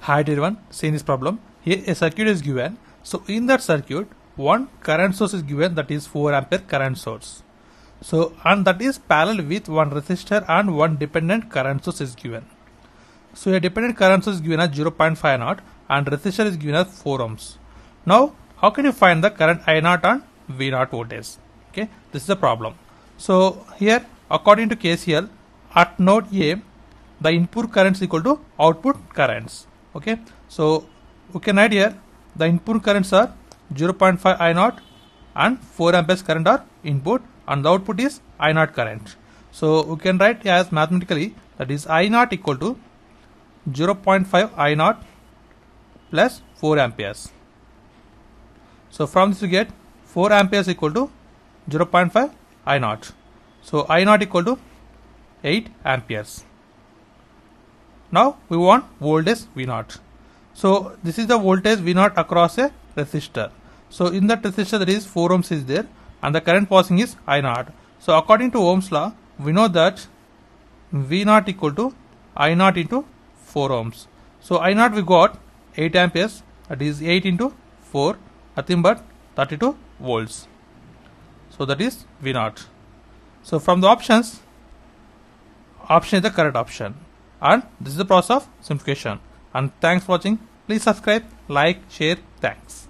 Hi everyone, see in this problem, here a circuit is given. So in that circuit, one current source is given, that is 4 ampere current source. So and that is parallel with one resistor and one dependent current source is given. So a dependent current source is given as 0.5 naught and resistor is given as 4 ohms. Now how can you find the current I naught and V naught voltage? Okay, this is the problem. So here according to KCL, at node A, the input current is equal to output currents. Okay, so we can write here the input currents are 0.5 I naught and 4 amperes current are input and the output is I naught current. So we can write as mathematically, that is I naught equal to 0.5 I naught plus 4 amperes. So from this we get 4 amperes equal to 0.5 I naught. So I naught equal to 8 amperes. Now we want voltage V naught. So this is the voltage V naught across a resistor. So in that resistor there is 4 ohms is there and the current passing is I naught. So according to Ohm's law, we know that V naught equal to I naught into 4 ohms. So I naught we got 8 amperes, that is 8 into 4, nothing but 32 volts. So that is V naught. So from the options, option is the correct option. And this is the process of simplification. And thanks for watching. Please subscribe, like, share. Thanks.